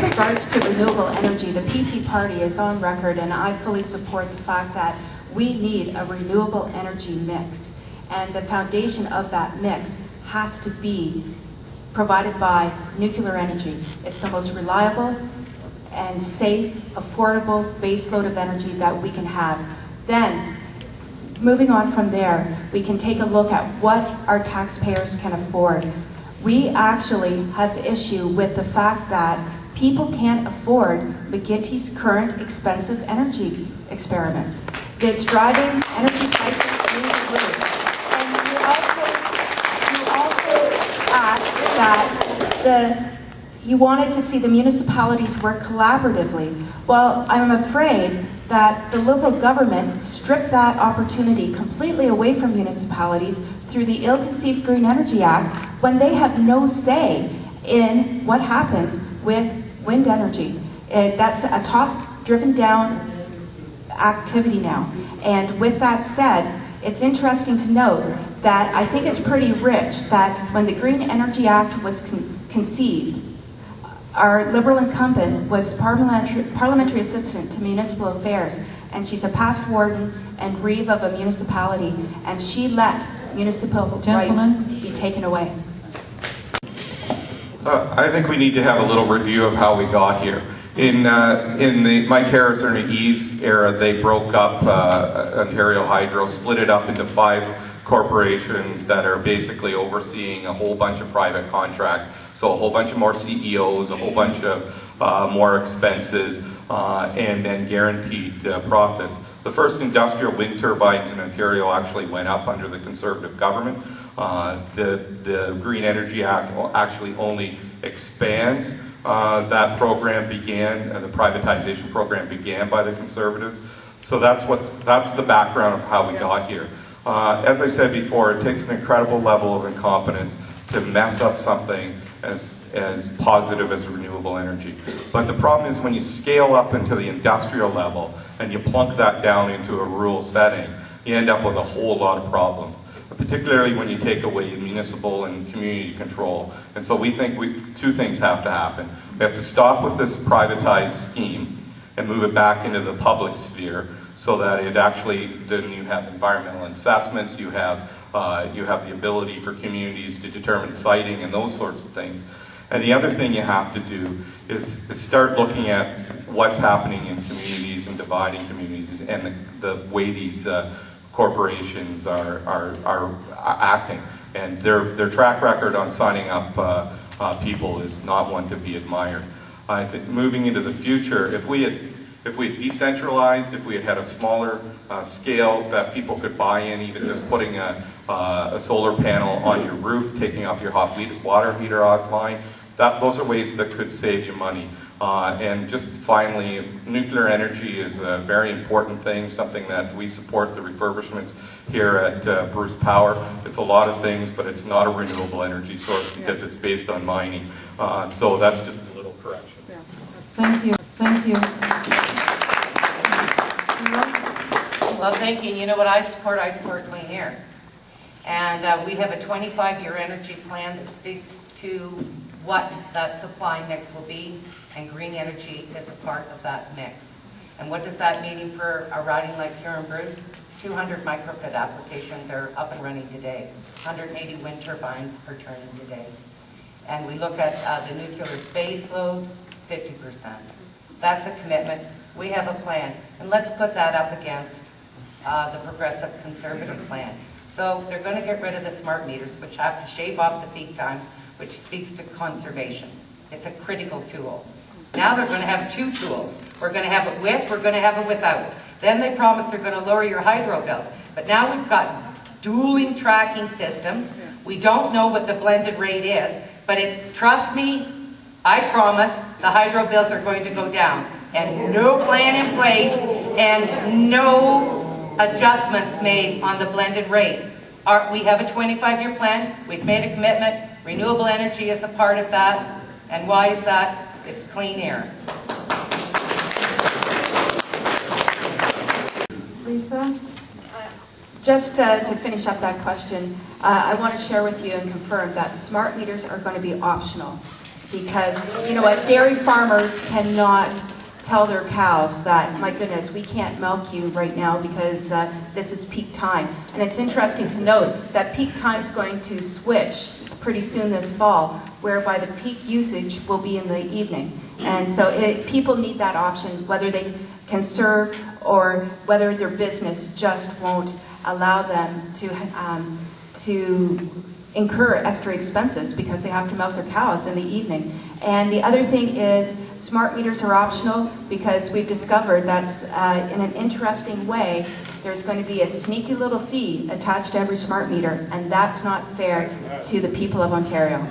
regards to renewable energy, the PC Party is on record, and I fully support the fact that we need a renewable energy mix. And the foundation of that mix has to be provided by nuclear energy. It's the most reliable and safe, affordable baseload of energy that we can have. Then, moving on from there, we can take a look at what our taxpayers can afford. We actually have issue with the fact that people can't afford McGinty's current expensive energy experiments. It's driving energy prices through the roof. And you also asked that you wanted to see the municipalities work collaboratively. Well, I'm afraid that the Liberal government stripped that opportunity completely away from municipalities through the ill-conceived Green Energy Act when they have no say in what happens with wind energy. That's a top-driven down activity now. And with that said, it's interesting to note that I think it's pretty rich that when the Green Energy Act was conceived, our Liberal incumbent was parliamentary assistant to municipal affairs, and she's a past warden and reeve of a municipality, and she let municipal rights be taken away. I think we need to have a little review of how we got here. In the Mike Harris or Eves era, they broke up Ontario Hydro, split it up into 5 corporations that are basically overseeing a whole bunch of private contracts. So a whole bunch of more CEOs, a whole bunch of more expenses, and then guaranteed profits. The first industrial wind turbines in Ontario actually went up under the Conservative government. The Green Energy Act actually only expands that program began, the privatization program began by the Conservatives. So that's the background of how we got here. As I said before, it takes an incredible level of incompetence to mess up something as positive as renewable energy. But the problem is when you scale up into the industrial level and you plunk that down into a rural setting, you end up with a whole lot of problems, particularly when you take away municipal and community control. And so we think two things have to happen. We have to stop with this privatized scheme and move it back into the public sphere so that it actually, then you have environmental assessments, you have the ability for communities to determine siting and those sorts of things. And the other thing you have to do is start looking at what's happening in communities and dividing communities and the way these corporations are acting. And their track record on signing up people is not one to be admired. I think moving into the future, if we had decentralized, if we had had a smaller scale that people could buy in, even just putting a solar panel on your roof, taking off your hot water heater offline, those are ways that could save you money. And just finally, nuclear energy is a very important thing, something that we support the refurbishments here at Bruce Power. It's a lot of things, but it's not a renewable energy source because it's based on mining. So that's just a little correction. Yeah. Thank you. Thank you. Well, thank you. You know what I support? I support clean air. And we have a 25-year energy plan that speaks to what that supply mix will be, and green energy is a part of that mix. And what does that mean for a riding like here in Bruce? 200 microgrid applications are up and running today, 180 wind turbines are turning today. And we look at the nuclear base load, 50%. That's a commitment. We have a plan. And let's put that up against the progressive conservative plan. So they're going to get rid of the smart meters, which have to shave off the peak times, which speaks to conservation. It's a critical tool. Now they're going to have 2 tools. We're going to have it with, we're going to have it without. Then they promise they're going to lower your hydro bills. But now we've got dueling tracking systems. We don't know what the blended rate is, but it's, trust me, I promise, the hydro bills are going to go down. And no plan in place and no adjustments made on the blended rate. We have a 25-year plan. We've made a commitment. Renewable energy is a part of that. And why is that? It's clean air. Lisa? Just to finish up that question, I want to share with you and confirm that smart meters are going to be optional. Because, you know what, dairy farmers cannot tell their cows that, my goodness, we can't milk you right now because this is peak time. And it's interesting to note that peak time is going to switch pretty soon this fall, whereby the peak usage will be in the evening. And so people need that option, whether they can serve or whether their business just won't allow them to incur extra expenses because they have to milk their cows in the evening. And the other thing is smart meters are optional because we've discovered that's in an interesting way there's going to be a sneaky little fee attached to every smart meter, and that's not fair to the people of Ontario.